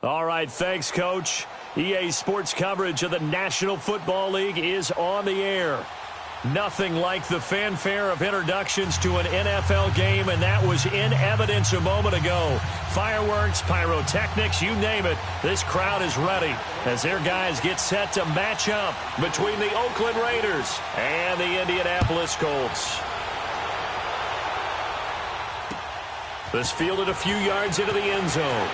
All right, thanks, Coach. EA Sports coverage of the National Football League is on the air. Nothing like the fanfare of introductions to an NFL game, and that was in evidence a moment ago. Fireworks, pyrotechnics, you name it, this crowd is ready as their guys get set to match up between the Oakland Raiders and the Indianapolis Colts. This fielded a few yards into the end zone.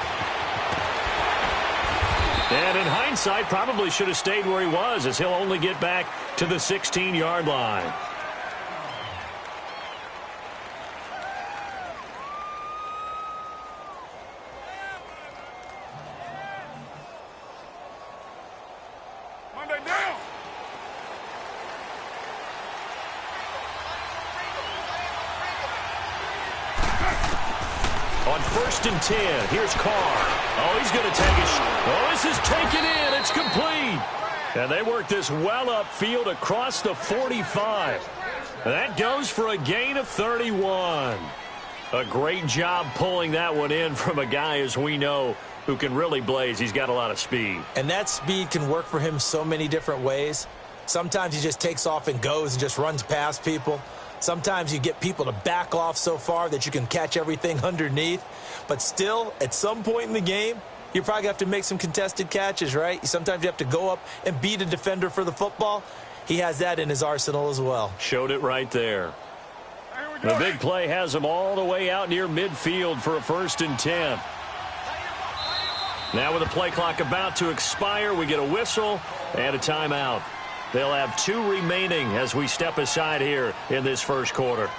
And in hindsight, probably should have stayed where he was, as he'll only get back to the 16-yard line. Monday down. On 1st and 10, here's Carr. Oh, he's going to take a shot. Oh, this is taken in. It's complete. And they work this well upfield across the 45. That goes for a gain of 31. A great job pulling that one in from a guy, as we know, who can really blaze. He's got a lot of speed. And that speed can work for him so many different ways. Sometimes he just takes off and goes and just runs past people. Sometimes you get people to back off so far that you can catch everything underneath. But still, at some point in the game, you're probably going to have to make some contested catches, right? Sometimes you have to go up and beat a defender for the football. He has that in his arsenal as well. Showed it right there. The big play has him all the way out near midfield for a 1st and 10. Now with the play clock about to expire, we get a whistle and a timeout. They'll have 2 remaining as we step aside here in this first quarter.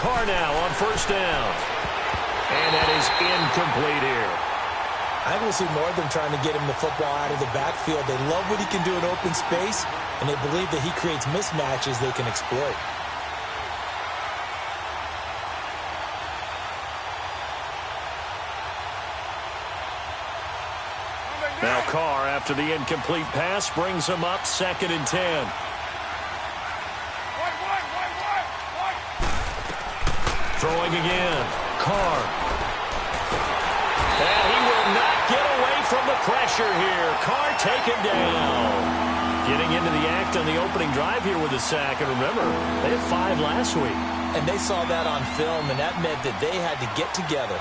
Carr now on 1st down. And that is incomplete here. I think we'll see more of them trying to get him the football out of the backfield. They love what he can do in open space, and they believe that he creates mismatches they can exploit. Now Carr, after the incomplete pass, brings him up 2nd and 10. Throwing again. Carr. And he will not get away from the pressure here. Carr taken down. Getting into the act on the opening drive here with a sack. And remember, they had 5 last week. And they saw that on film, and that meant that they had to get together.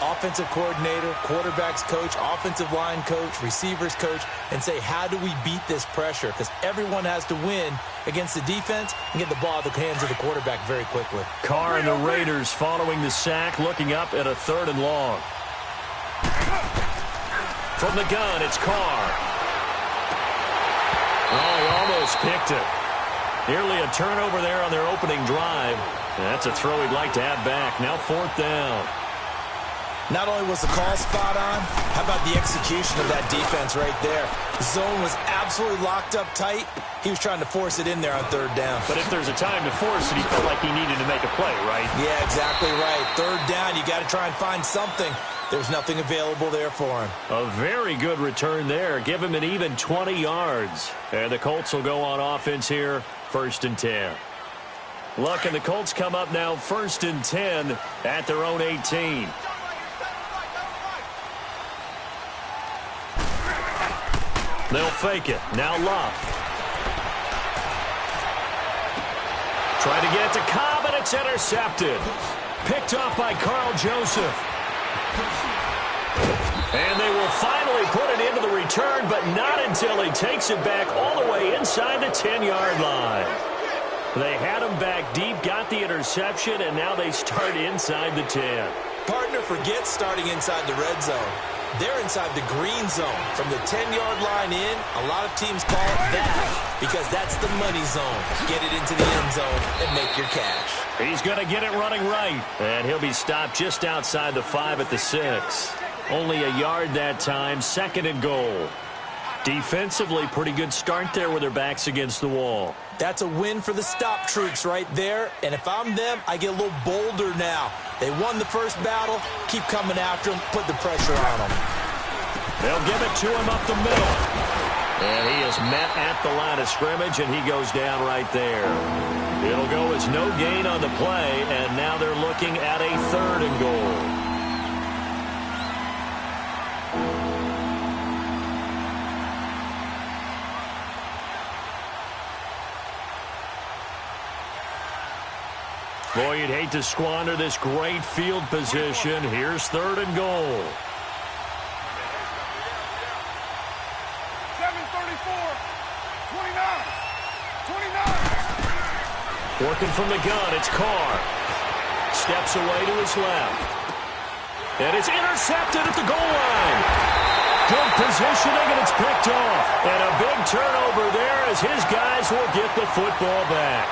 Offensive coordinator, quarterbacks coach, offensive line coach, receivers coach, and say, how do we beat this pressure? Because everyone has to win against the defense and get the ball out of the hands of the quarterback very quickly. Carr and the Raiders following the sack, looking up at a 3rd and long. From the gun, it's Carr. Oh, he almost picked it. Nearly a turnover there on their opening drive. And that's a throw he'd like to have back. Now 4th down. Not only was the call spot on, how about the execution of that defense right there? The zone was absolutely locked up tight. He was trying to force it in there on 3rd down. But if there's a time to force it, he felt like he needed to make a play, right? Yeah, exactly right. 3rd down, you got to try and find something. There's nothing available there for him. A very good return there. Give him an even 20 yards. And the Colts will go on offense here, 1st and 10. Look, and the Colts come up now 1st and 10 at their own 18. They'll fake it. Now Love. Trying to get it to Cobb, and it's intercepted. Picked off by Carl Joseph. And they will finally put it into the return, but not until he takes it back all the way inside the 10-yard line. They had him back deep, got the interception, and now they start inside the 10. Partner forgets starting inside the red zone. They're inside the green zone. From the 10-yard line in, a lot of teams call it that because that's the money zone. Get it into the end zone and make your cash. He's going to get it running right. And he'll be stopped just outside the 5 at the 6. Only a yard that time, 2nd and goal. Defensively, pretty good start there with their backs against the wall. That's a win for the stop troops right there. And if I'm them, I get a little bolder now. They won the first battle. Keep coming after them. Put the pressure on them. They'll give it to him up the middle. And he is met at the line of scrimmage, and he goes down right there. It'll go as no gain on the play, and now they're looking at a 3rd and goal. Boy, you'd hate to squander this great field position. Here's 3rd and goal. 7:34, 29. Working from the gun, it's Carr. Steps away to his left. And it's intercepted at the goal line. Good positioning, and it's picked off. And a big turnover there as his guys will get the football back.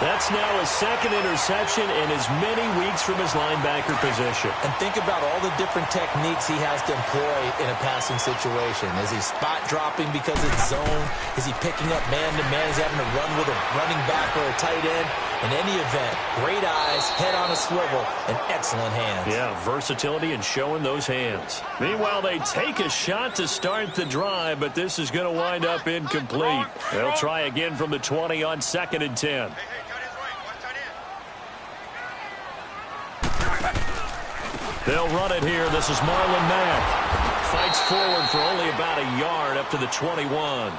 That's now his 2nd interception in as many weeks from his linebacker position. And think about all the different techniques he has to employ in a passing situation. Is he spot dropping because it's zone? Is he picking up man-to-man? Is he having to run with a running back or a tight end? In any event, great eyes, head on a swivel, and excellent hands. Yeah, versatility and showing those hands. Meanwhile, they take a shot to start the drive, but this is going to wind up incomplete. They'll try again from the 20 on 2nd and 10. They'll run it here. This is Marlon Mack. Fights forward for only about a yard up to the 21.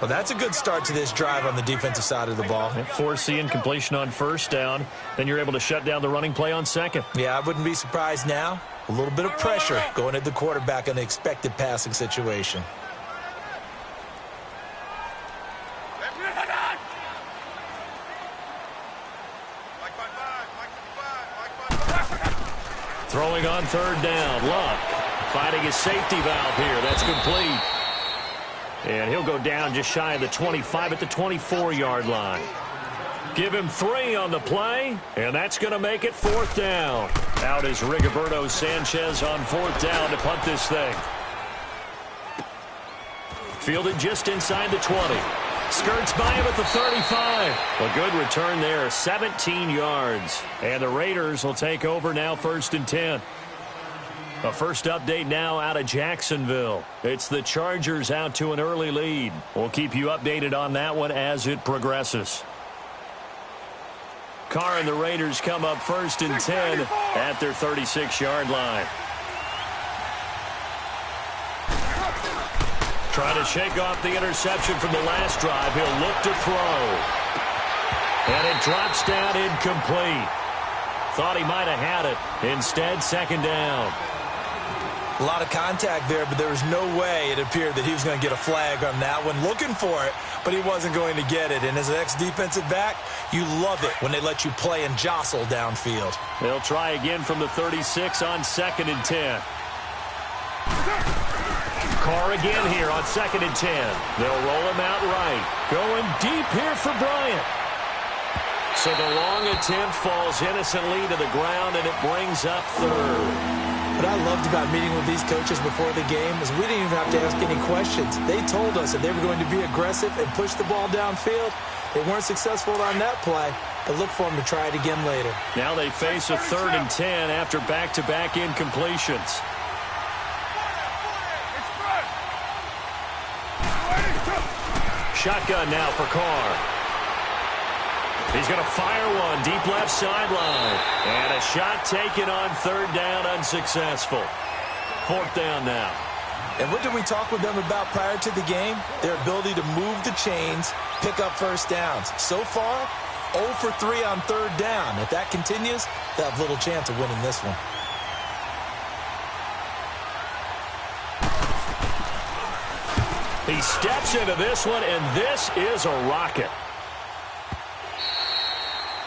Well, that's a good start to this drive on the defensive side of the ball. Forcing completion on 1st down. Then you're able to shut down the running play on 2nd. Yeah, I wouldn't be surprised now. A little bit of pressure going at the quarterback in the expected passing situation. Throwing on 3rd down. Luck finding his safety valve here. That's complete. And he'll go down just shy of the 25 at the 24-yard line. Give him 3 on the play, and that's going to make it 4th down. Out is Rigoberto Sanchez on 4th down to punt this thing. Fielded just inside the 20. Skirts by him at the 35. A good return there, 17 yards. And the Raiders will take over now 1st and 10. A first update now out of Jacksonville. It's the Chargers out to an early lead. We'll keep you updated on that one as it progresses. Carr and the Raiders come up 1st and 10 at their 36-yard line. Trying to shake off the interception from the last drive. He'll look to throw. And it drops down incomplete. Thought he might have had it. Instead, 2nd down. A lot of contact there, but there was no way it appeared that he was going to get a flag on that one. Looking for it, but he wasn't going to get it. And as an ex-defensive back, you love it when they let you play and jostle downfield. They'll try again from the 36 on 2nd and 10. Carr again here on 2nd and 10. They'll roll him out right. Going deep here for Bryant. So the long attempt falls innocently to the ground, and it brings up 3rd. What I loved about meeting with these coaches before the game is we didn't even have to ask any questions. They told us that they were going to be aggressive and push the ball downfield. They weren't successful on that play, but look for them to try it again later. Now they face a 3rd and 10 after back-to-back incompletions. Shotgun now for Carr. He's going to fire one deep left sideline. And a shot taken on 3rd down, unsuccessful. 4th down now. And what did we talk with them about prior to the game? Their ability to move the chains, pick up 1st downs. So far, 0 for 3 on 3rd down. If that continues, they'll have little chance of winning this one. He steps into this one, and this is a rocket.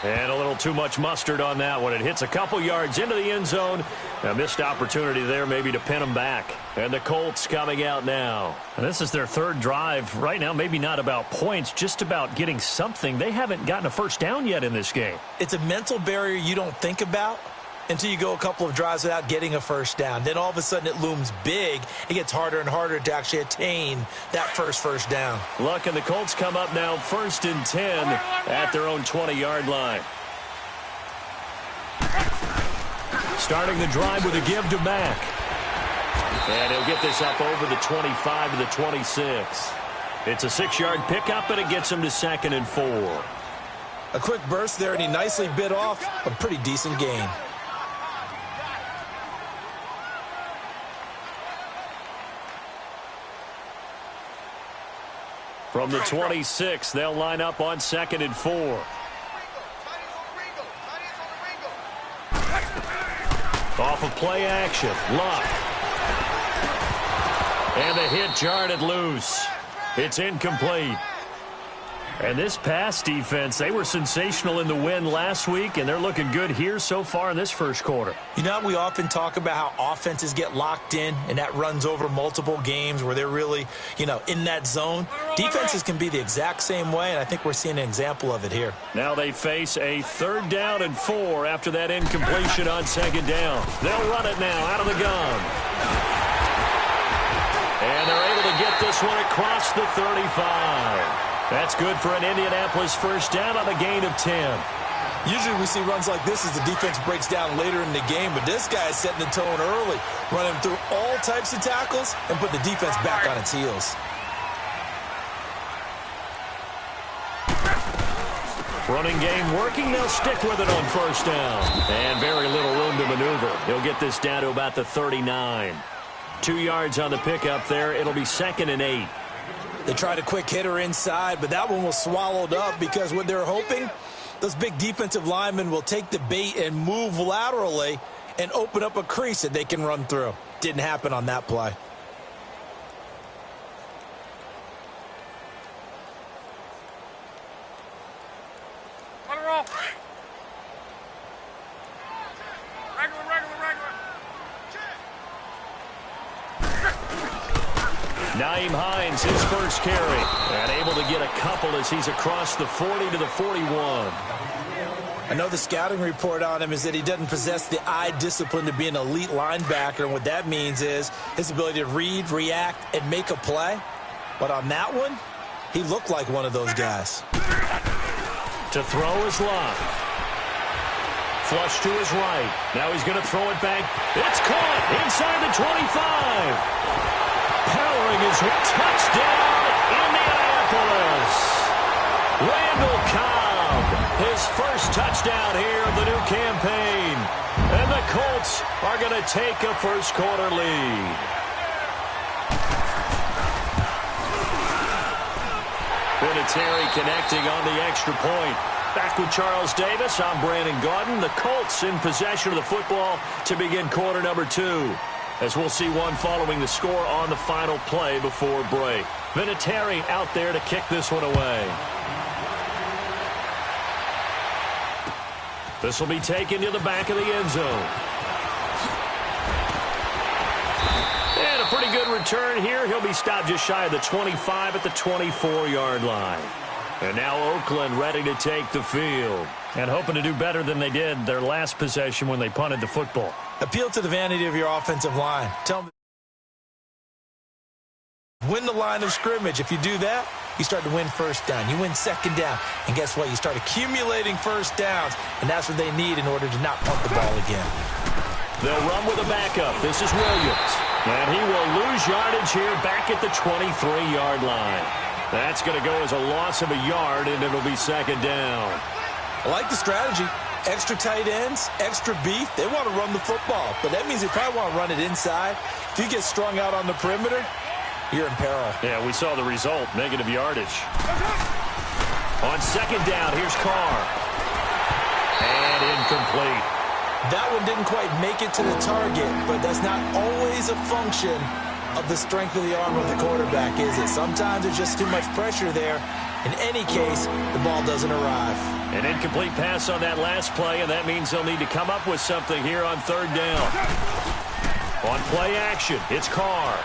And a little too much mustard on that one. It hits a couple yards into the end zone. A missed opportunity there maybe to pin them back. And the Colts coming out now. And this is their 3rd drive. Right now, maybe not about points, just about getting something. They haven't gotten a 1st down yet in this game. It's a mental barrier you don't think about until you go a couple of drives without getting a first down. Then all of a sudden it looms big. It gets harder and harder to actually attain that first down. Luck, and the Colts come up now 1st and 10 at their own 20-yard line. Starting the drive with a give to Mack. And he'll get this up over the 25 to the 26. It's a 6-yard pickup, and it gets him to 2nd and 4. A quick burst there, and he nicely bit off a pretty decent gain. From the 26, they'll line up on 2nd and 4. Off of play action, Luck. And the hit jarred it loose. It's incomplete. And this pass defense, they were sensational in the win last week, and they're looking good here so far in this first quarter. You know, we often talk about how offenses get locked in, and that runs over multiple games where they're really, in that zone. Defenses can be the exact same way, and I think we're seeing an example of it here. Now they face a 3rd down and 4 after that incompletion on 2nd down. They'll run it now out of the gun. And they're able to get this one across the 35. That's good for an Indianapolis first down on a gain of 10. Usually we see runs like this as the defense breaks down later in the game, but this guy is setting the tone early, running through all types of tackles and put the defense back on its heels. Running game working. They'll stick with it on 1st down. And very little room to maneuver. He'll get this down to about the 39. 2 yards on the pickup there. It'll be 2nd and 8. They tried a quick hitter inside, but that one was swallowed up because what they're hoping, those big defensive linemen will take the bait and move laterally and open up a crease that they can run through. Didn't happen on that play. Nyheim Hines, his first carry, and able to get a couple as he's across the 40 to the 41. I know the scouting report on him is that he doesn't possess the eye discipline to be an elite linebacker, and what that means is his ability to read, react, and make a play. But on that one, he looked like one of those guys. To throw is Luck. Flush to his right. Now he's going to throw it back. It's caught inside the 25. Powering his touchdown, Indianapolis. Randall Cobb, his first touchdown here of the new campaign. And the Colts are going to take a first quarter lead. Vinatieri connecting on the extra point. Back with Charles Davis, I'm Brandon Gaudin. The Colts in possession of the football to begin quarter number 2. As we'll see one following the score on the final play before break. Vinatieri out there to kick this one away. This will be taken to the back of the end zone. And a pretty good return here. He'll be stopped just shy of the 25 at the 24-yard line. And now Oakland ready to take the field. And hoping to do better than they did their last possession when they punted the football. Appeal to the vanity of your offensive line. Tell them, win the line of scrimmage. If you do that, you start to win first down. You win second down. And guess what? You start accumulating first downs. And that's what they need in order to not punt the ball again. They'll run with a backup. This is Williams. And he will lose yardage here back at the 23-yard line. That's going to go as a loss of a yard, and it'll be second down. I like the strategy. Extra tight ends, extra beef. They want to run the football, but that means they probably want to run it inside. If you get strung out on the perimeter, you're in peril. Yeah, we saw the result, negative yardage. On second down, here's Carr. And incomplete. That one didn't quite make it to the target, but that's not always a function of the strength of the arm of the quarterback, is it? Sometimes there's just too much pressure there. In any case, the ball doesn't arrive. An incomplete pass on that last play, and that means they'll need to come up with something here on third down. On play action, it's Carr.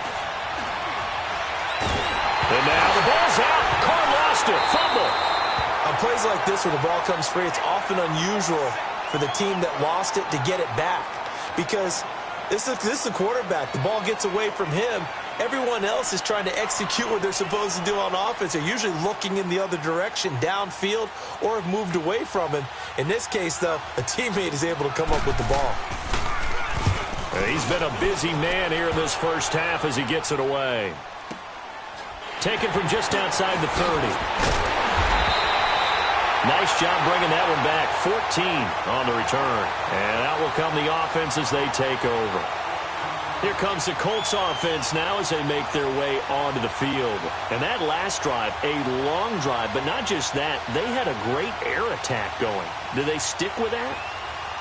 And now the ball's out. Carr lost it. Fumble. On plays like this where the ball comes free, it's often unusual for the team that lost it to get it back. Because this is the quarterback. The ball gets away from him. Everyone else is trying to execute what they're supposed to do on offense. They're usually looking in the other direction, downfield, or have moved away from him. In this case, though, a teammate is able to come up with the ball. He's been a busy man here in this first half as he gets it away. Taken from just outside the 30. Nice job bringing that one back. 14 on the return. And out will come the offense as they take over. Here comes the Colts offense now as they make their way onto the field. And that last drive, a long drive, but not just that. They had a great air attack going. Do they stick with that?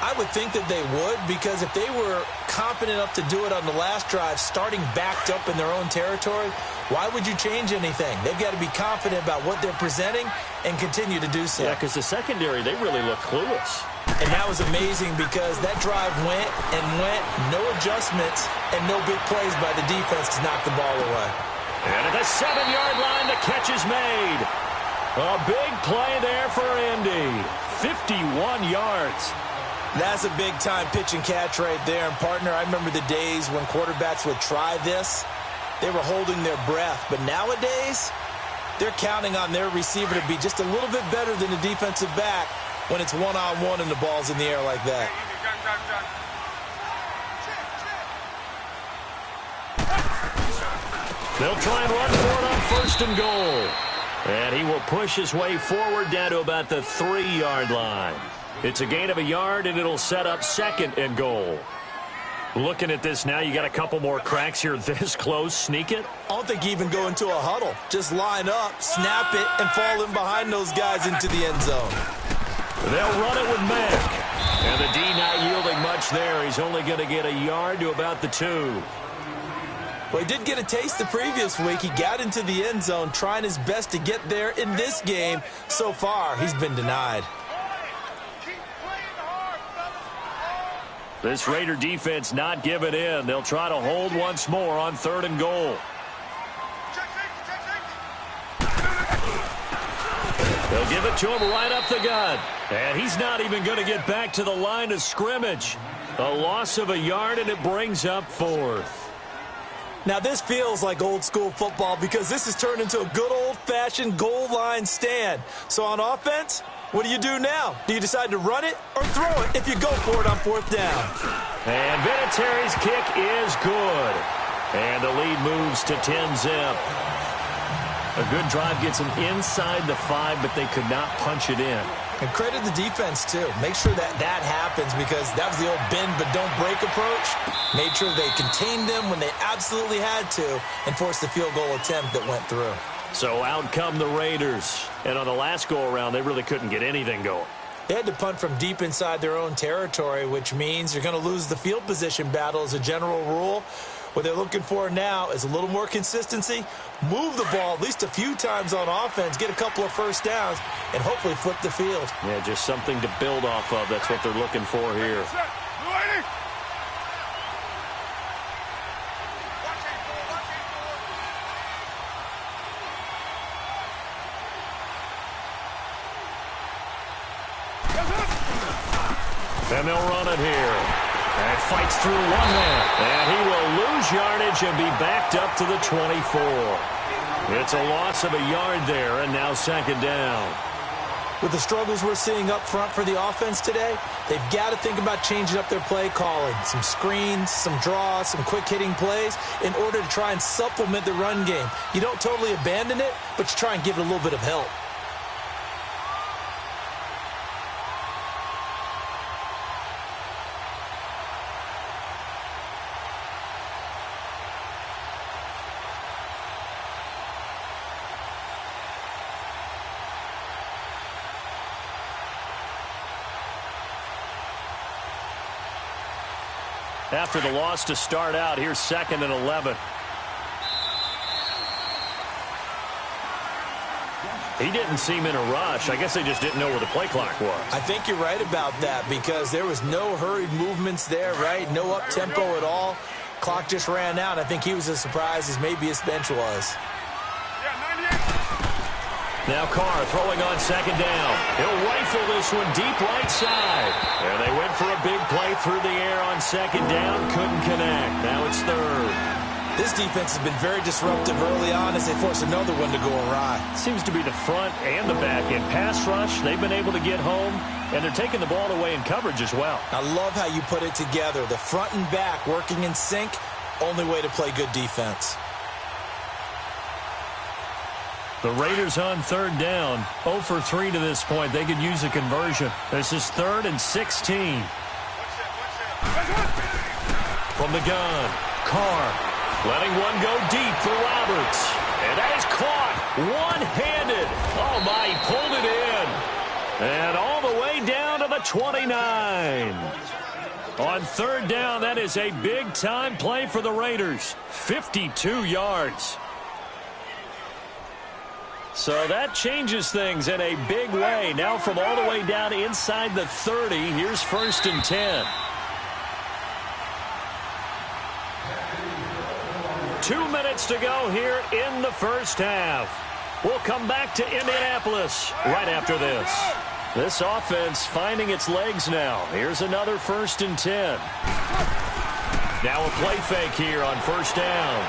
I would think that they would, because if they were confident enough to do it on the last drive, starting backed up in their own territory, why would you change anything? They've got to be confident about what they're presenting and continue to do so. Yeah, because the secondary, they really look clueless. And that was amazing because that drive went and went, no adjustments, and no big plays by the defense to knock the ball away. And at the 7-yard line, the catch is made. A big play there for Indy. 51 yards. That's a big-time pitch and catch right there. And, partner, I remember the days when quarterbacks would try this. They were holding their breath. But nowadays, they're counting on their receiver to be just a little bit better than the defensive back when it's one-on-one and the ball's in the air like that. They'll try and run for it on 1st and goal. And he will push his way forward down to about the 3-yard line. It's a gain of a yard, and it'll set up 2nd and goal. Looking at this now, you got a couple more cracks here this close. Sneak it? I don't think you even go into a huddle. Just line up, snap it, and fall in behind those guys into the end zone. They'll run it with Mack. And the D not yielding much there. He's only going to get a yard to about the 2. Well, he did get a taste the previous week. He got into the end zone, trying his best to get there in this game. So far, he's been denied. This Raider defense not giving in. They'll try to hold once more on 3rd and goal. They'll give it to him right up the gut. And he's not even going to get back to the line of scrimmage. A loss of a yard, and it brings up 4th. Now, this feels like old-school football because this has turned into a good old-fashioned goal line stand. So on offense, what do you do now? Do you decide to run it or throw it if you go for it on 4th down? And Vinatieri's kick is good. And the lead moves to 10-zip. A good drive gets them inside the 5, but they could not punch it in. And credit the defense, too. Make sure that that happens because that was the old bend but don't break approach. Made sure they contained them when they absolutely had to and forced the field goal attempt that went through. So out come the Raiders. And on the last go-around, they really couldn't get anything going. They had to punt from deep inside their own territory, which means you're going to lose the field position battle as a general rule. What they're looking for now is a little more consistency, move the ball at least a few times on offense, get a couple of first downs, and hopefully flip the field. Yeah, just something to build off of. That's what they're looking for here. And they'll run it here. And fights through one man. And he will lose yardage and be backed up to the 24. It's a loss of a yard there, and now 2nd down. With the struggles we're seeing up front for the offense today, they've got to think about changing up their play calling. Some screens, some draws, some quick-hitting plays in order to try and supplement the run game. You don't totally abandon it, but you try and give it a little bit of help. After the loss to start out, here's 2nd and 11. He didn't seem in a rush. I guess they just didn't know where the play clock was. I think you're right about that because there was no hurried movements there, right? No up-tempo at all. Clock just ran out. I think he was as surprised as maybe his bench was. Now Carr throwing on 2nd down. He'll rifle rifle this one deep right side. And they went for a big play through the air on second down. Couldn't connect. Now it's third. This defense has been very disruptive early on as they force another one to go awry. Seems to be the front and the back. In pass rush, they've been able to get home, and they're taking the ball away in coverage as well. I love how you put it together. The front and back working in sync, only way to play good defense. The Raiders on third down, 0 for 3 to this point. They could use a conversion. This is 3rd and 16. From the gun, Carr. Letting one go deep for Roberts. And that is caught one-handed. Oh, my, he pulled it in. And all the way down to the 29. On third down, that is a big-time play for the Raiders. 52 yards. So that changes things in a big way. Now from all the way down inside the 30, here's 1st and 10. 2 minutes to go here in the first half. We'll come back to Indianapolis right after this. This offense finding its legs now. Here's another 1st and 10. Now a play fake here on 1st down.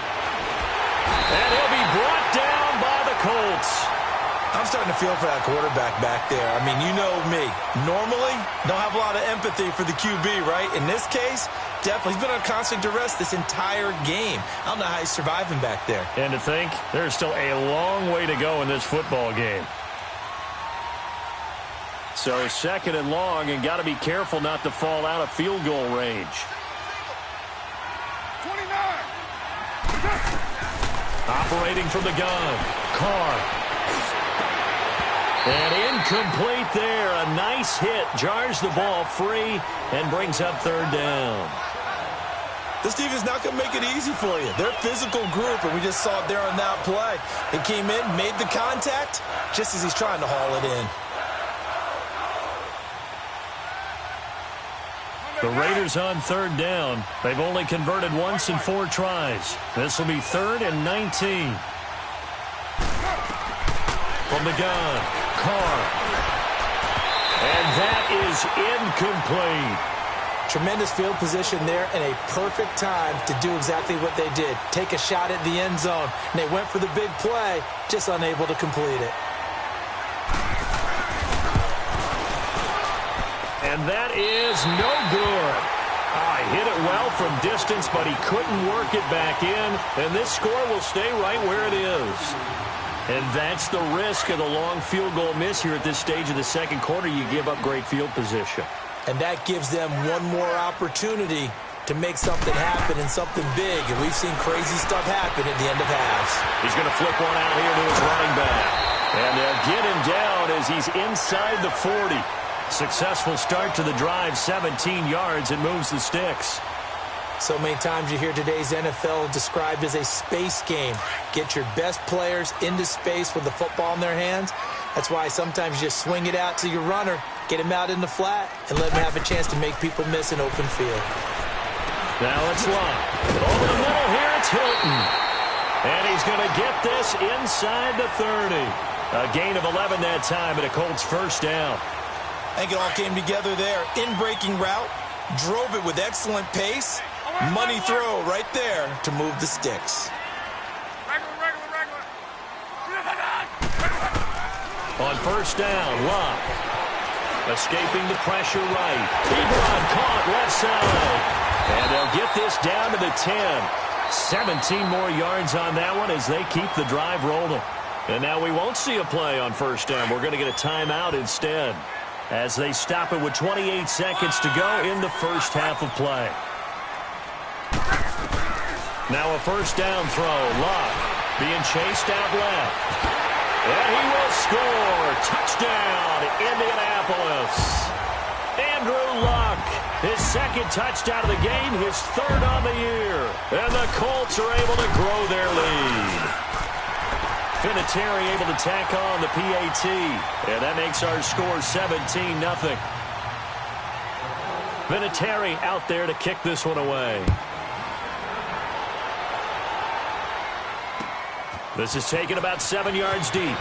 And he'll be brought down by the Colts. I'm starting to feel for that quarterback back there. I mean, you know me. Normally, don't have a lot of empathy for the QB, right? In this case, definitely. He's been on constant duress this entire game. I don't know how he's surviving back there. And to think, there's still a long way to go in this football game. So 2nd and long, and got to be careful not to fall out of field goal range. 29. Operating from the gun, Carr. And incomplete there. A nice hit. Jars the ball free and brings up 3rd down. This defense not going to make it easy for you. They're a physical group, and we just saw it there on that play. He came in, made the contact, just as he's trying to haul it in. The Raiders on 3rd down. They've only converted once in 4 tries. This will be 3rd and 19. From the gun, Carr. And that is incomplete. Tremendous field position there and a perfect time to do exactly what they did. Take a shot at the end zone. And they went for the big play, just unable to complete it. And that is no good. He hit it well from distance, but he couldn't work it back in. And this score will stay right where it is. And that's the risk of the long field goal miss here at this stage of the second quarter. You give up great field position. And that gives them one more opportunity to make something happen and something big. And we've seen crazy stuff happen at the end of halves. He's going to flip one out here to his running back. And they'll get him down as he's inside the 40. Successful start to the drive, 17 yards. It moves the sticks. So many times you hear today's NFL described as a space game. Get your best players into space with the football in their hands. That's why sometimes you just swing it out to your runner, get him out in the flat, and let him have a chance to make people miss an open field. Now it's Locke. Over the middle here, it's Hilton. And he's going to get this inside the 30. A gain of 11 that time, and a Colts 1st down. I think it all came together there. In-breaking route, drove it with excellent pace. Money throw right there to move the sticks. Regular. On 1st down, Locke. Escaping the pressure right. Ebron caught left side. And they'll get this down to the 10. 17 more yards on that one as they keep the drive rolling. And now we won't see a play on 1st down. We're going to get a timeout instead as they stop it with 28 seconds to go in the first half of play. Now a 1st down throw. Locke being chased out left. And he will score. Touchdown, Indianapolis. Andrew Luck, his 2nd touchdown of the game, his 3rd on the year. And the Colts are able to grow their lead. Vinatieri able to tack on the PAT. And that makes our score 17-0. Vinatieri out there to kick this one away. This is taken about 7 yards deep.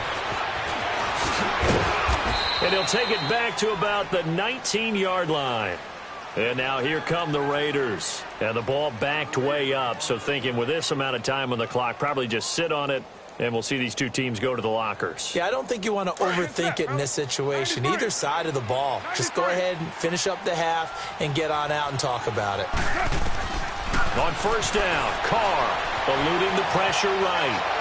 And And he'll take it back to about the 19-yard line. And now here come the Raiders. And the ball backed way up, so thinking with this amount of time on the clock, probably just sit on it, and we'll see these two teams go to the lockers. Yeah, I don't think you want to overthink it in this situation. Either side of the ball. Just go ahead and finish up the half and get on out and talk about it. On first down, Carr eluding the pressure right.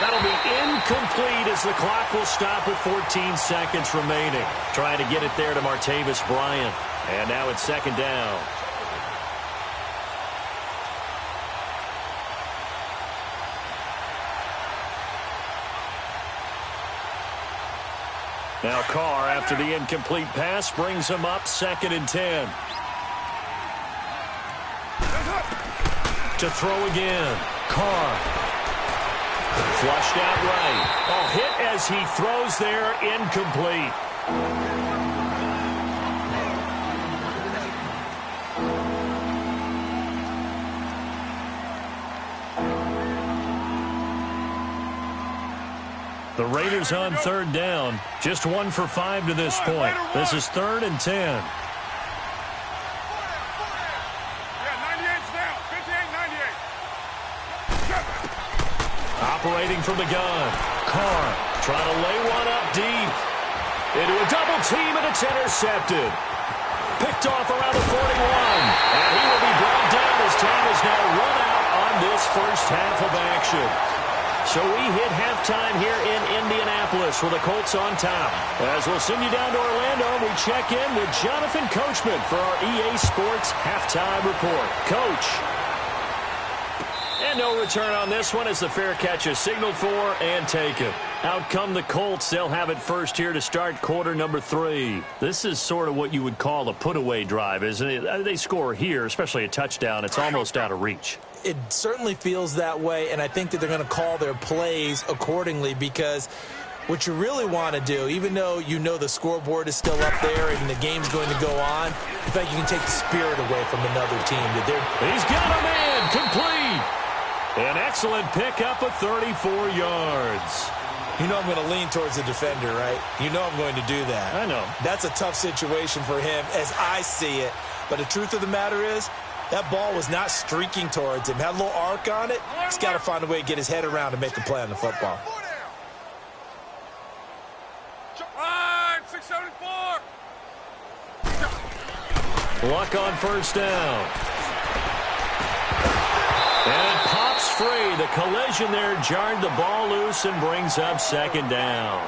That'll be incomplete as the clock will stop with 14 seconds remaining. Trying to get it there to Martavis Bryant. And now it's second down. Now Carr, after the incomplete pass, brings him up 2nd and 10. To throw again. Carr. Flushed out right. Oh, hit as he throws there, incomplete. The Raiders on 3rd down. Just 1 for 5 to this point. This is 3rd and 10. Yeah, 98's down. 58, 98. Operating from the gun. Carr trying to lay one up deep. Into a double team, and it's intercepted. Picked off around the 41. And he will be brought down as time is now run out on this first half of action. So we hit halftime here in Indianapolis with the Colts on top. As we'll send you down to Orlando, we check in with Jonathan Coachman for our EA Sports Halftime Report. Coach. And no return on this one as the fair catch is signaled for and taken. Out come the Colts. They'll have it first here to start quarter number 3. This is sort of what you would call a put-away drive, isn't it? They score here, especially a touchdown. It's almost out of reach. It certainly feels that way, and I think that they're going to call their plays accordingly because what you really want to do, even though you know the scoreboard is still up there and the game's going to go on, in fact, you can take the spirit away from another team. He's got a man complete. An excellent pickup of 34 yards. You know I'm going to lean towards the defender, right? You know I'm going to do that. I know. That's a tough situation for him as I see it. But the truth of the matter is, that ball was not streaking towards him. Had a little arc on it. He's got to find a way to get his head around and make a play on the football. 674. Luck on first down. And it pops free. The collision there jarred the ball loose and brings up second down.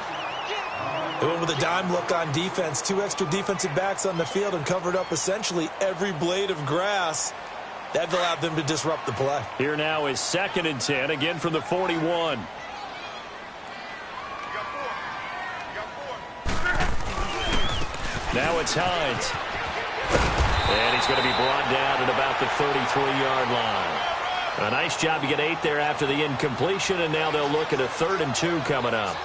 They went with a dime look on defense. 2 extra defensive backs on the field and covered up essentially every blade of grass. That allowed them to disrupt the play. Here now is 2nd and 10, again from the 41. Now it's Hines. And he's going to be brought down at about the 33-yard line. A nice job to get 8 there after the incompletion, and now they'll look at a 3rd and 2 coming up.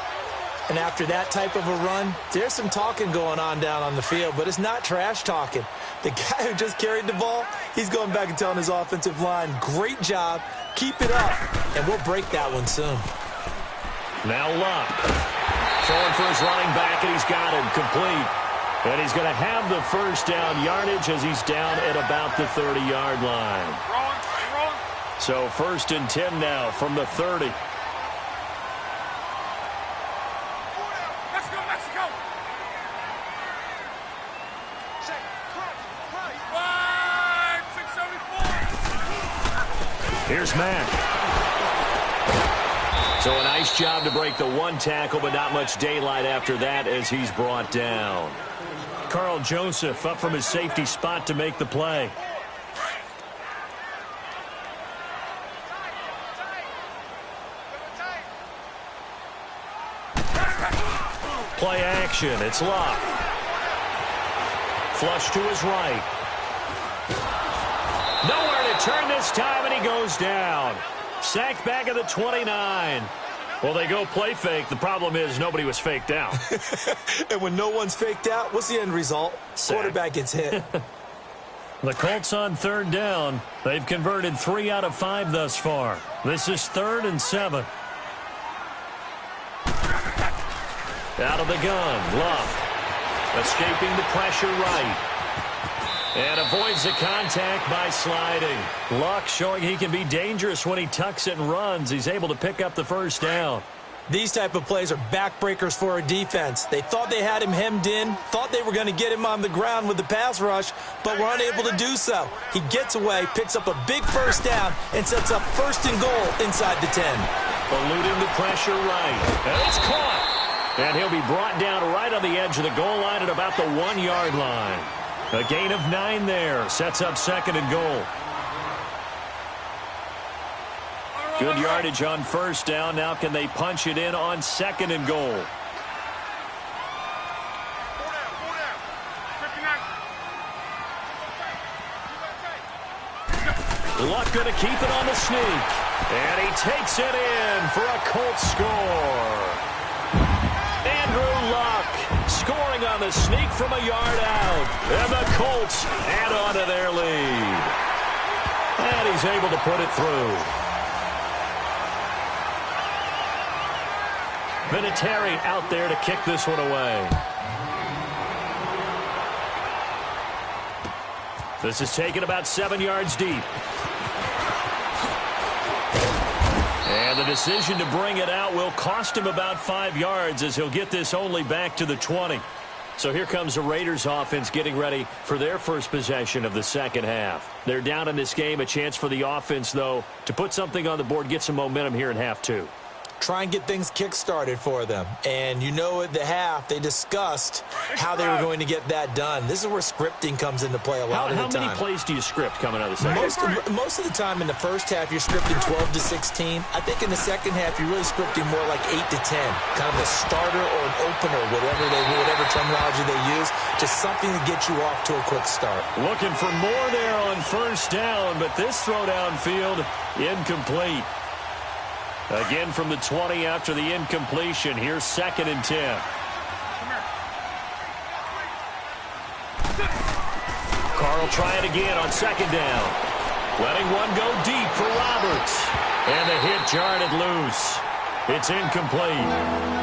And after that type of a run, there's some talking going on down on the field, but it's not trash talking. The guy who just carried the ball, he's going back and telling his offensive line, great job, keep it up, and we'll break that one soon. Now Luck. Throwing for his running back, and he's got him complete. And he's going to have the first down yardage as he's down at about the 30-yard line. Wrong. So 1st and 10 now from the 30. Let's go, Mexico. 674. Here's Mack. So a nice job to break the 1 tackle, but not much daylight after that as he's brought down. Carl Joseph up from his safety spot to make the play. Play action. It's Luck. Flush to his right. Nowhere to turn this time, and he goes down. Sacked back at the 29. Well, they go play fake. The problem is nobody was faked out. And when no one's faked out, what's the end result? Sack. Quarterback gets hit. The Colts on 3rd down. They've converted 3 out of 5 thus far. This is 3rd and 7. Out of the gun, Luck. Escaping the pressure right. And avoids the contact by sliding. Luck showing he can be dangerous when he tucks it and runs. He's able to pick up the first down. These type of plays are backbreakers for a defense. They thought they had him hemmed in, thought they were going to get him on the ground with the pass rush, but were unable to do so. He gets away, picks up a big first down, and sets up 1st and goal inside the 10. Eluding the pressure right. And it's caught. And he'll be brought down right on the edge of the goal line at about the 1-yard line. A gain of 9 there. Sets up 2nd and goal. Good yardage on 1st down. Now can they punch it in on 2nd and goal? Luck going to keep it on the sneak. And he takes it in for a Colts score. Andrew Luck scoring on the sneak from a yard out. And the Colts add on to their lead. And he's able to put it through. Vinatieri out there to kick this one away. This is taken about 7 yards deep. And the decision to bring it out will cost him about 5 yards as he'll get this only back to the 20. So here comes the Raiders offense getting ready for their first possession of the second half. They're down in this game. A chance for the offense, though, to put something on the board, get some momentum here in half 2. Try and get things kick-started for them. And you know at the half, they discussed how they were going to get that done. This is where scripting comes into play a lot of the time. How many plays do you script coming out of the second? Most of the time in the first half, you're scripting 12 to 16. I think in the second half, you're really scripting more like 8 to 10. Kind of a starter or an opener, whatever terminology they use. Just something to get you off to a quick start. Looking for more there on 1st down, but this throw downfield, incomplete. Again from the 20 after the incompletion. Here's 2nd and 10. Carl try it again on 2nd down. Letting one go deep for Roberts. And the hit jarred it loose. It's incomplete.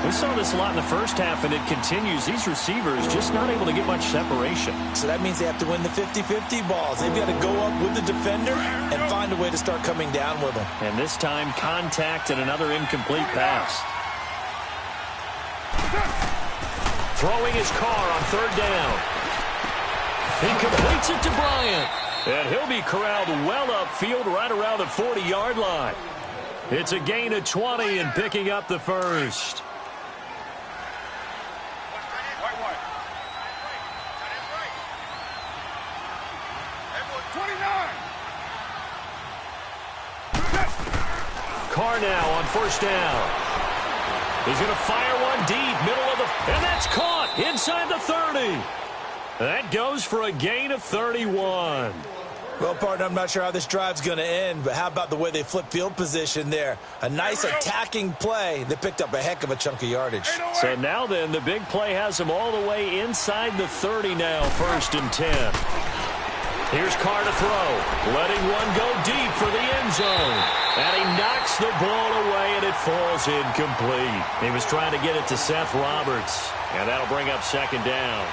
We saw this a lot in the first half, and it continues. These receivers just not able to get much separation. So that means they have to win the 50-50 balls. They've got to go up with the defender and find a way to start coming down with them. And this time, contact and another incomplete pass. Throwing his car on 3rd down. He completes it to Bryant. And he'll be corralled well upfield right around the 40-yard line. It's a gain of 20 and picking up the first. Carr now on 1st down. He's going to fire one deep, middle of the... And that's caught inside the 30. That goes for a gain of 31. Well, partner, I'm not sure how this drive's going to end, but how about the way they flip field position there? A nice attacking play. They picked up a heck of a chunk of yardage. So now then, the big play has them all the way inside the 30 now, 1st and 10. Here's Carr to throw. Letting one go deep for the end zone. And he knocks the ball away, and it falls incomplete. He was trying to get it to Seth Roberts, and that'll bring up 2nd down.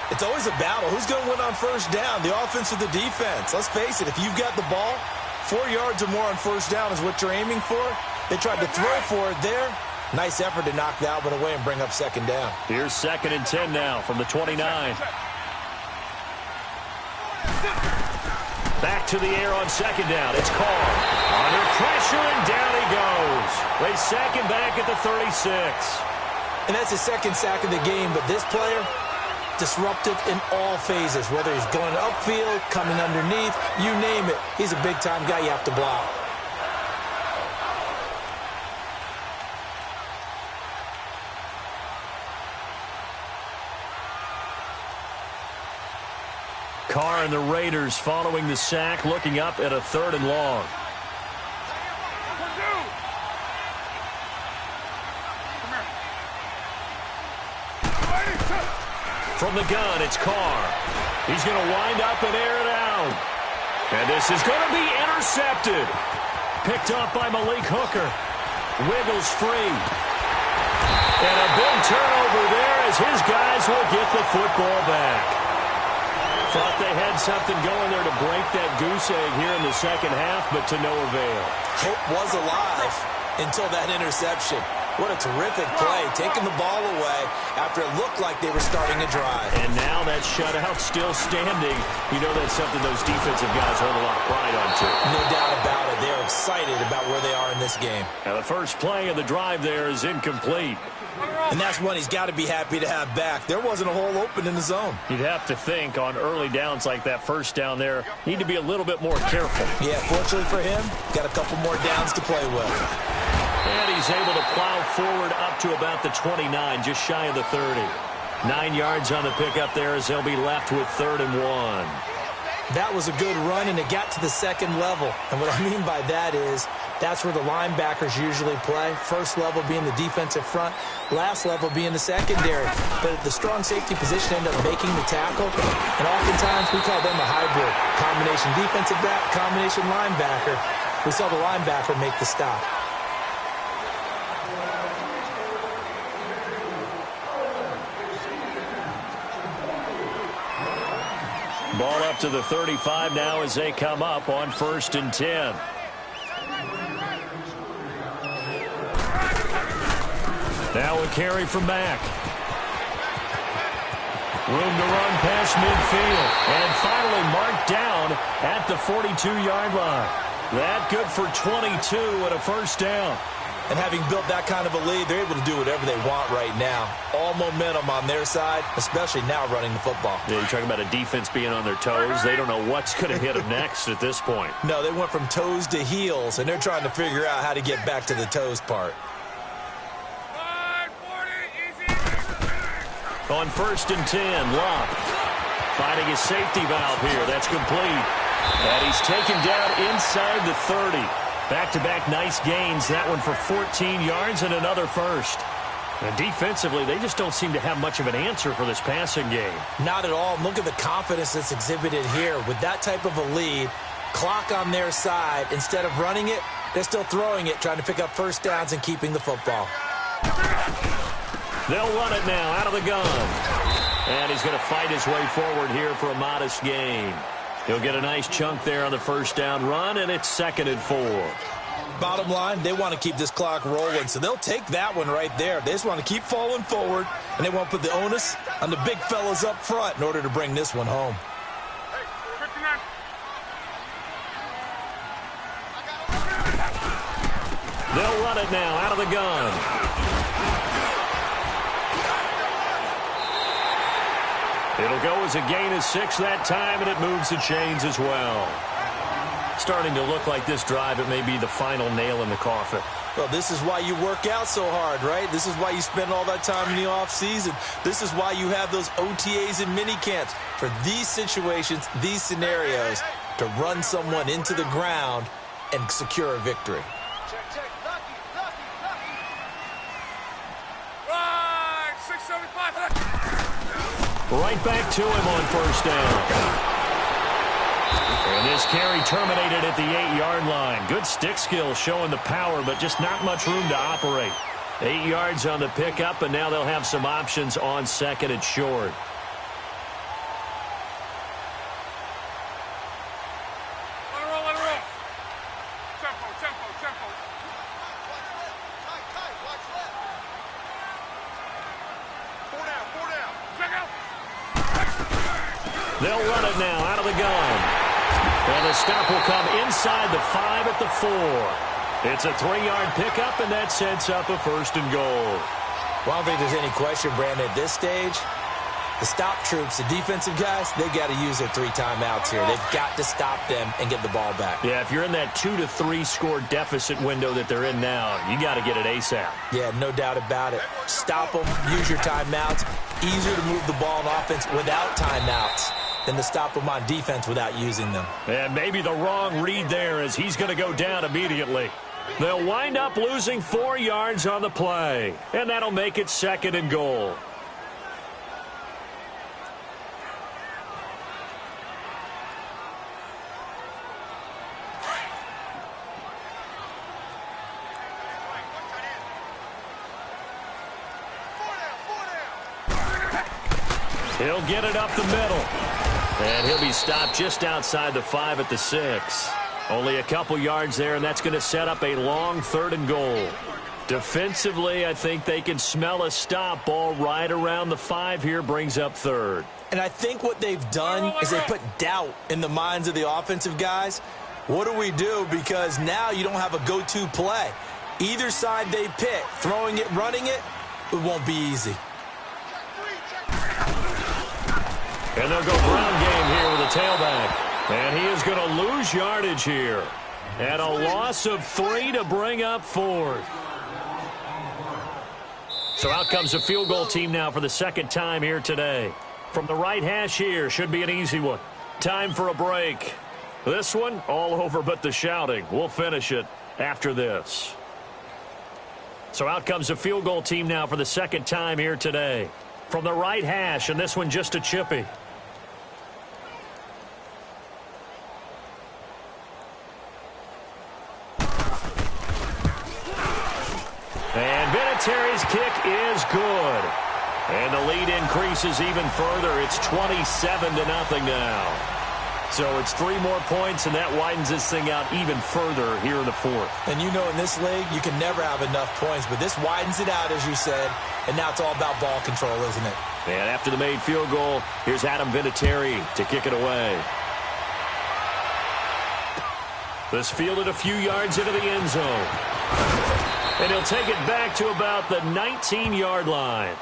It's always a battle. Who's going to win on 1st down, the offense or the defense? Let's face it, if you've got the ball, 4 yards or more on 1st down is what you're aiming for. They tried to throw for it there. Nice effort to knock that one away and bring up 2nd down. Here's 2nd and 10 now from the 29. Back to the air on 2nd down. It's Carr. Under pressure, and down he goes. They sack him back at the 36. And that's his 2nd sack of the game, but this player, disruptive in all phases, whether he's going upfield, coming underneath, you name it. He's a big-time guy you have to block. Carr and the Raiders following the sack, looking up at a 3rd and long. From the gun, it's Carr. He's going to wind up and air it out. And this is going to be intercepted. Picked up by Malik Hooker. Wiggles free. And a big turnover there as his guys will get the football back. Thought they had something going there to break that goose egg here in the second half, but to no avail. Hope was alive until that interception. What a terrific play, taking the ball away after it looked like they were starting a drive. And now that shutout still standing. You know that's something those defensive guys hold a lot of pride on, too. No doubt about it. They're excited about where they are in this game. Now the first play of the drive there is incomplete. And that's one he's got to be happy to have back. There wasn't a hole open in the zone. You'd have to think on early downs like that first down there, need to be a little bit more careful. Yeah, fortunately for him, got a couple more downs to play with. And he's able to plow forward up to about the 29, just shy of the 30. 9 yards on the pickup there as they'll be left with 3rd and 1. That was a good run, and it got to the second level. And what I mean by that is that's where the linebackers usually play. First level being the defensive front, last level being the secondary. But the strong safety position ended up making the tackle, and oftentimes we call them a hybrid. Combination defensive back, combination linebacker. We saw the linebacker make the stop. Ball up to the 35 now as they come up on 1st and 10. Now a carry from Mack. Room to run past midfield. And finally marked down at the 42-yard line. That good for 22 and a first down. And having built that kind of a lead, they're able to do whatever they want right now. All momentum on their side, especially now running the football. Yeah, you're talking about a defense being on their toes. They don't know what's going to hit them next at this point. No, they went from toes to heels, and they're trying to figure out how to get back to the toes part. On 1st and 10, Locke finding his safety valve here. That's complete. And he's taken down inside the 30. Back-to-back nice gains. That one for 14 yards and another first. And defensively, they just don't seem to have much of an answer for this passing game. Not at all. Look at the confidence that's exhibited here. With that type of a lead, clock on their side, instead of running it, they're still throwing it, trying to pick up first downs and keeping the football. They'll run it now out of the gun. And he's going to fight his way forward here for a modest gain. He'll get a nice chunk there on the first down run, and it's 2nd and 4. Bottom line, they want to keep this clock rolling, so they'll take that one right there. They just want to keep falling forward, and they won't put the onus on the big fellas up front in order to bring this one home. They'll run it now out of the gun. It'll go as a gain of 6 that time, and it moves the chains as well. Starting to look like this drive, it may be the final nail in the coffin. Well, this is why you work out so hard, right? This is why you spend all that time in the offseason. This is why you have those OTAs and mini camps. For these situations, these scenarios, to run someone into the ground and secure a victory. Right, 675. Right back to him on first down. And this carry terminated at the 8-yard line. Good stick skill showing the power, but just not much room to operate. 8 yards on the pickup, and now they'll have some options on 2nd and short. Let it roll, let it roll. Tempo, tempo, tempo. Four down. Check out. They'll run it now out of the gun. And the stop will come inside the 5 at the 4. It's a 3-yard pickup, and that sets up a 1st and goal. Well, I don't think there's any question, Brandon, at this stage. The stop troops, the defensive guys, they got to use their 3 timeouts here. They've got to stop them and get the ball back. Yeah, if you're in that 2 to 3 score deficit window that they're in now, you got to get it ASAP. Yeah, no doubt about it. Stop them, use your timeouts. Easier to move the ball on offense without timeouts than to stop them on defense without using them. And maybe the wrong read there as he's going to go down immediately. They'll wind up losing 4 yards on the play, and that'll make it 2nd and goal. He'll get it up the middle. And he'll be stopped just outside the 5 at the 6. Only a couple yards there, and that's going to set up a long 3rd and goal. Defensively, I think they can smell a stop. Ball right around the 5 here, brings up 3rd. And I think what they've done is they put doubt in the minds of the offensive guys. What do we do? Because now you don't have a go-to play. Either side they pick, throwing it, running it, it won't be easy. And they'll go ground game here with a tailback. And he is going to lose yardage here. And a loss of 3 to bring up 4th. So out comes the field goal team now for the 2nd time here today. From the right hash here, should be an easy one. Time for a break. This one, all over but the shouting. We'll finish it after this. So out comes the field goal team now for the 2nd time here today. From the right hash, and this one just a chippy. And Vinatieri's kick is good. And the lead increases even further. It's 27-0 now. So it's 3 more points, and that widens this thing out even further here in the 4th. And you know in this league, you can never have enough points, but this widens it out, as you said, and now it's all about ball control, isn't it? And after the made field goal, here's Adam Vinatieri to kick it away. This fielded a few yards into the end zone. And he'll take it back to about the 19-yard line.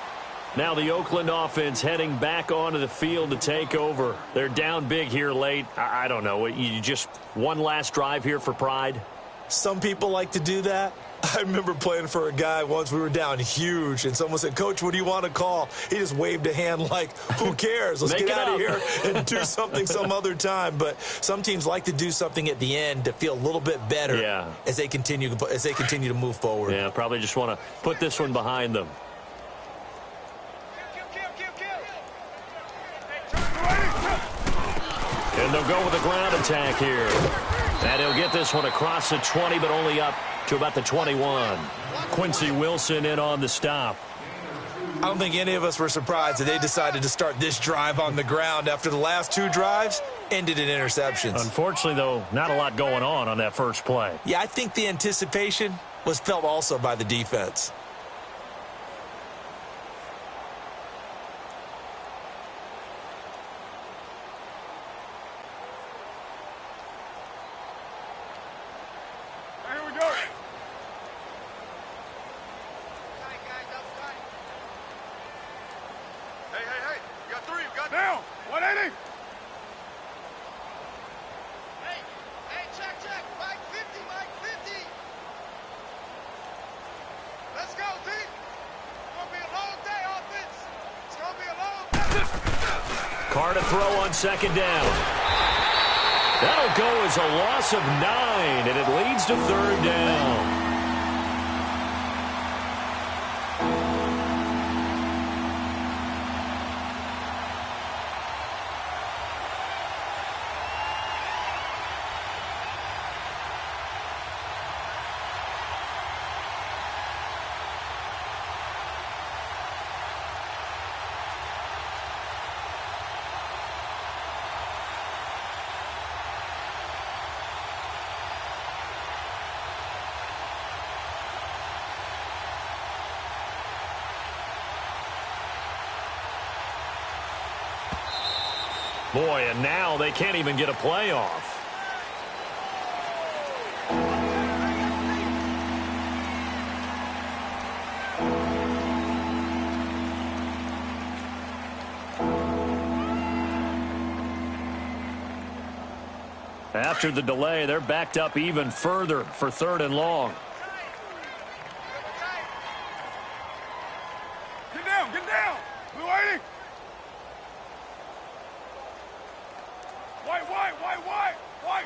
Now the Oakland offense heading back onto the field to take over. They're down big here late. I don't know. You just one last drive here for pride? Some people like to do that. I remember playing for a guy once. We were down huge, and someone said, "Coach, what do you want to call?" He just waved a hand like, who cares? Let's get out of here and do something some other time. But some teams like to do something at the end to feel a little bit better as they continue to move forward. Yeah, probably just want to put this one behind them. And they'll go with a ground attack here. And he'll get this one across the 20, but only up to about the 21. Quincy Wilson in on the stop. I don't think any of us were surprised that they decided to start this drive on the ground after the last 2 drives ended in interceptions. Unfortunately, though, not a lot going on that first play. Yeah, I think the anticipation was felt also by the defense. Carr to throw on 2nd down. That'll go as a loss of 9, and it leads to 3rd down. Boy, and now they can't even get a play off. After the delay, they're backed up even further for 3rd and long. Get down, get down. We're waiting. White.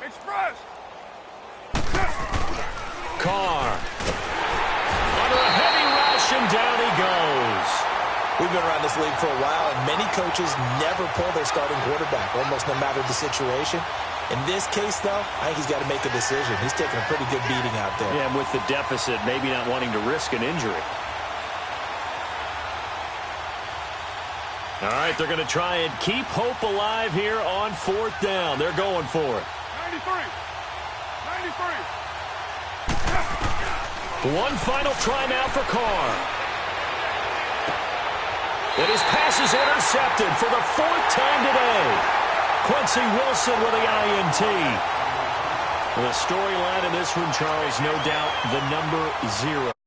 Express. Carr. Under a heavy rush, and down he goes. We've been around this league for a while, and many coaches never pull their starting quarterback, almost no matter the situation. In this case, though, I think he's got to make a decision. He's taking a pretty good beating out there. Yeah, and with the deficit, maybe not wanting to risk an injury. All right, they're going to try and keep hope alive here on 4th down. They're going for it. 93. 93. One final try now for Carr. And his pass is intercepted for the 4th time today. Quincy Wilson with the INT. The storyline in this one, Charles, no doubt the number 0.